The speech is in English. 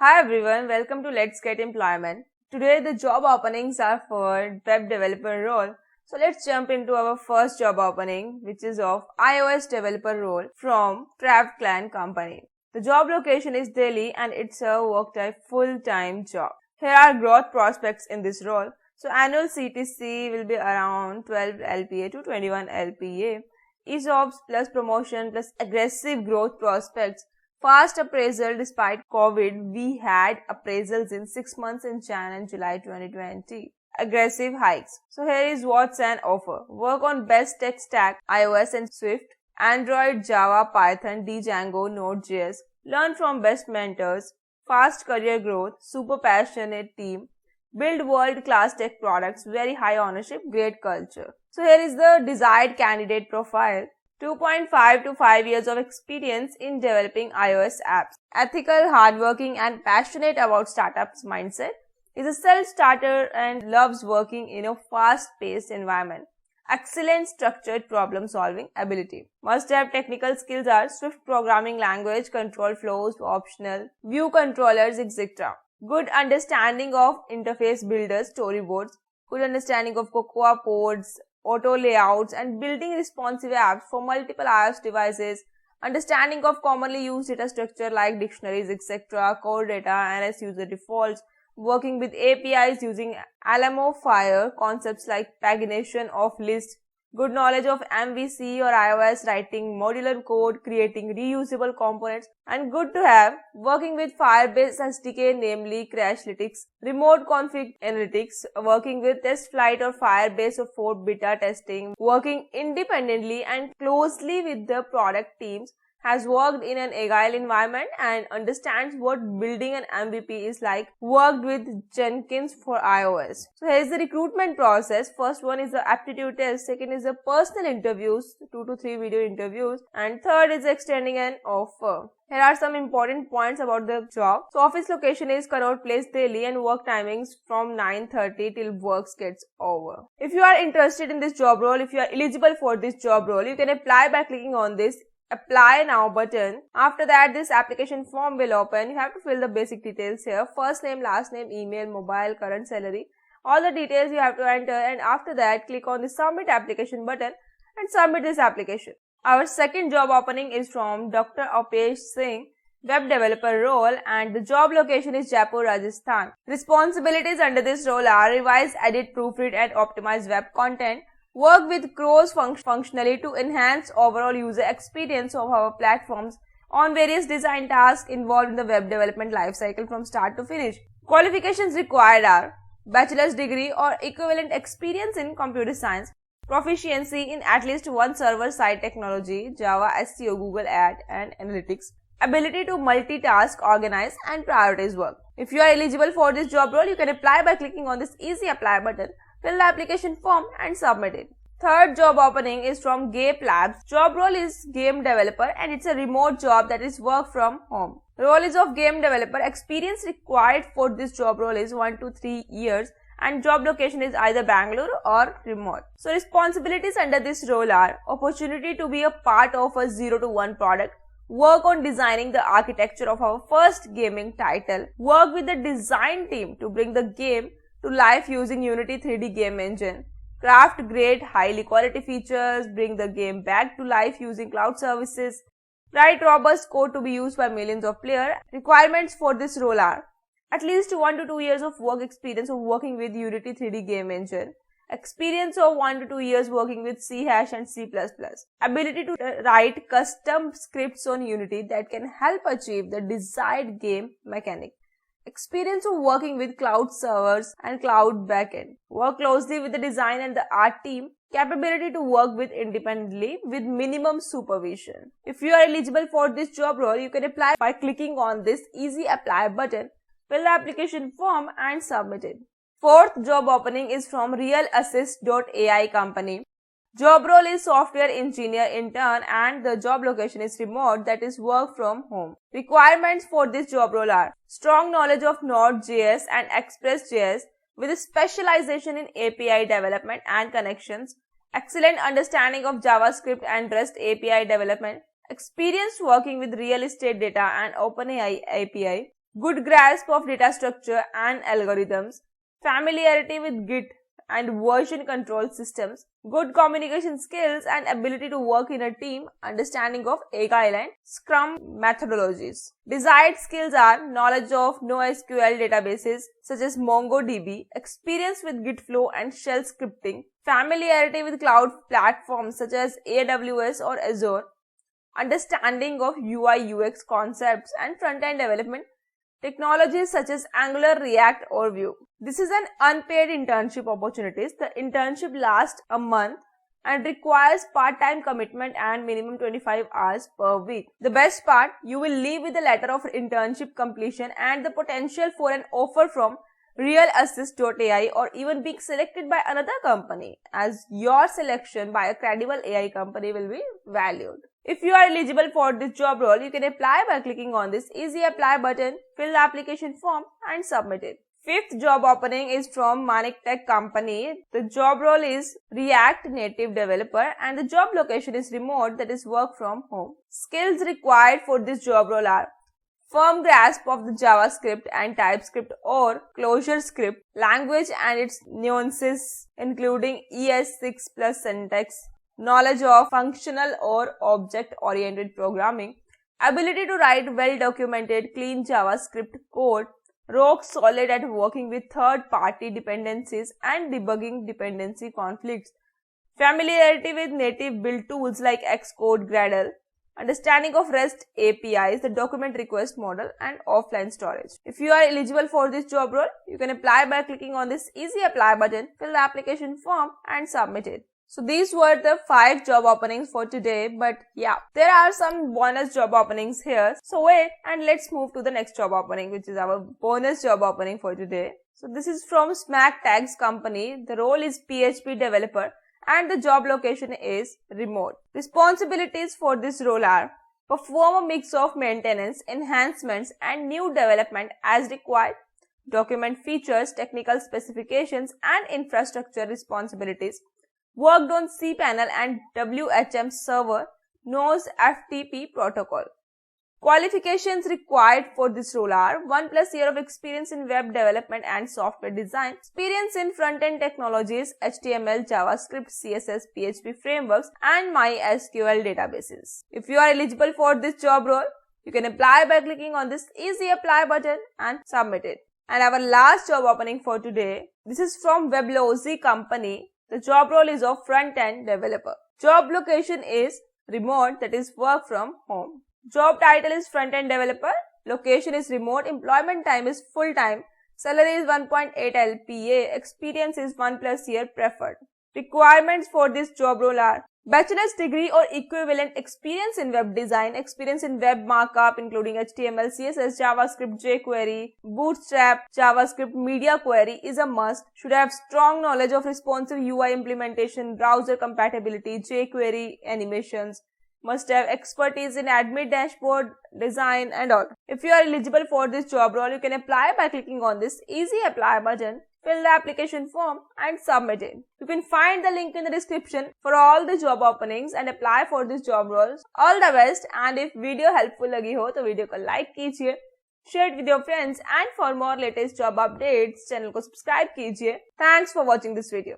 Hi everyone, welcome to Let's Get Employment. Today the job openings are for web developer role. So let's jump into our first job opening, which is of iOS developer role from TravClan company. The job location is Delhi and it's a work type full-time job. Here are growth prospects in this role. So annual CTC will be around 12 LPA to 21 LPA. ESOPs plus promotion plus aggressive growth prospects. Fast appraisal despite COVID, we had appraisals in 6 months in Jan and July 2020. Aggressive hikes. So here is what's an offer. Work on best tech stack, iOS and Swift, Android, Java, Python, Django, Node.js. Learn from best mentors. Fast career growth, super passionate team. Build world-class tech products, very high ownership, great culture. So here is the desired candidate profile. 2.5 to 5 years of experience in developing iOS apps. Ethical, hardworking and passionate about startups mindset. Is a self-starter and loves working in a fast-paced environment. Excellent structured problem-solving ability. Must-have technical skills are Swift programming language, control flows, optional, view controllers, etc. Good understanding of interface builders, storyboards. Good understanding of Cocoa pods, auto layouts and building responsive apps for multiple iOS devices, understanding of commonly used data structure like dictionaries, etc., core data, NS user defaults, working with APIs using Alamo Fire, concepts like pagination of lists, good knowledge of MVC or iOS, writing modular code, creating reusable components, and good to have working with Firebase SDK, namely Crashlytics, remote config analytics, working with TestFlight or Firebase for beta testing, working independently and closely with the product teams, has worked in an agile environment and understands what building an MVP is like, worked with Jenkins for iOS. So here's the recruitment process. First one is the aptitude test, second is the personal interviews, 2 to 3 video interviews, and third is extending an offer. Here are some important points about the job. So office location is Connaught Place, Delhi and work timings from 9:30 till work gets over. If you are interested in this job role, if you are eligible for this job role, you can apply by clicking on this Apply Now button. After that, this application form will open. You have to fill the basic details here. First name, last name, email, mobile, current salary. All the details you have to enter, and after that, click on the Submit Application button and submit this application. Our second job opening is from Dr. Opesh Singh, web developer role, and the job location is Jaipur, Rajasthan. Responsibilities under this role are revise, edit, proofread and optimize web content. Work with cross functionally to enhance overall user experience of our platforms on various design tasks involved in the web development lifecycle from start to finish. Qualifications required are bachelor's degree or equivalent experience in computer science, proficiency in at least one server-side technology, Java, SEO, Google Ad and Analytics, ability to multitask, organize and prioritize work. If you are eligible for this job role, you can apply by clicking on this Easy Apply button. Fill the application form and submit it. Third job opening is from Gape Labs. Job role is game developer and it's a remote job that is work from home. Role is of game developer. Experience required for this job role is 1 to 3 years and job location is either Bangalore or remote. So responsibilities under this role are opportunity to be a part of a 0 to 1 product, work on designing the architecture of our first gaming title, work with the design team to bring the game to life using Unity 3D game engine, craft great highly quality features, bring the game back to life using cloud services, write robust code to be used by millions of players. Requirements for this role are at least 1 to 2 years of work experience of working with Unity 3D game engine, experience of 1 to 2 years working with C# and C++, ability to write custom scripts on Unity that can help achieve the desired game mechanic, experience of working with cloud servers and cloud backend, work closely with the design and the art team, capability to work with independently with minimum supervision. If you are eligible for this job role, you can apply by clicking on this Easy Apply button, fill the application form and submit it. Fourth job opening is from RealAssist.AI company. Job role is software engineer intern and the job location is remote, that is work from home. Requirements for this job role are strong knowledge of Node.js and Express.js with a specialization in API development and connections, excellent understanding of JavaScript and REST API development, experience working with real estate data and OpenAI API, good grasp of data structure and algorithms, familiarity with Git and version control systems, good communication skills and ability to work in a team, understanding of Agile and Scrum methodologies. Desired skills are knowledge of NoSQL databases such as MongoDB, experience with Git flow and shell scripting, familiarity with cloud platforms such as AWS or Azure, understanding of UI UX concepts and front-end development technologies such as Angular, React or Vue. This is an unpaid internship opportunity. The internship lasts a month and requires part-time commitment and minimum 25 hours per week. The best part, you will leave with a letter of internship completion and the potential for an offer from RealAssist.AI or even being selected by another company, as your selection by a credible AI company will be valued. If you are eligible for this job role, you can apply by clicking on this easy apply button, fill the application form and submit it. Fifth job opening is from ManekTech company. The job role is React Native developer and the job location is remote, that is work from home. Skills required for this job role are firm grasp of the JavaScript and TypeScript or ClojureScript language and its nuances including ES6 plus syntax, knowledge of functional or object-oriented programming, ability to write well-documented, clean JavaScript code, rock solid at working with third-party dependencies and debugging dependency conflicts, familiarity with native build tools like Xcode, Gradle, understanding of REST APIs, the document request model and offline storage. If you are eligible for this job role, you can apply by clicking on this easy apply button, fill the application form and submit it. So these were the 5 job openings for today, but yeah, there are some bonus job openings here. So wait and let's move to the next job opening, which is our bonus job opening for today. So this is from SmackTags company. The role is PHP developer and the job location is remote. Responsibilities for this role are perform a mix of maintenance, enhancements and new development as required, document features, technical specifications and infrastructure responsibilities, worked on cPanel and WHM server, knows FTP protocol. Qualifications required for this role are 1+ year of experience in web development and software design, experience in front-end technologies, HTML, JavaScript, CSS, PHP frameworks and MySQL databases. If you are eligible for this job role, you can apply by clicking on this easy apply button and submit it. And our last job opening for today, this is from Weblozy company. The job role is of front-end developer. Job location is remote, that is work from home. Job title is front-end developer. Location is remote. Employment time is full-time. Salary is 1.8 LPA. Experience is 1+ year preferred. Requirements for this job role are bachelor's degree or equivalent experience in web design, experience in web markup including HTML, CSS, JavaScript, jQuery, Bootstrap, JavaScript, media query is a must. Should have strong knowledge of responsive UI implementation, browser compatibility, jQuery animations. Must have expertise in admin dashboard design and all. If you are eligible for this job role, you can apply by clicking on this easy apply button, fill the application form and submit it. You can find the link in the description for all the job openings and apply for this job roles. All the best, and if video helpful लगी हो तो video को like कीजिए, share it with your friends and for more latest job updates channel को subscribe कीजिए. Thanks for watching this video.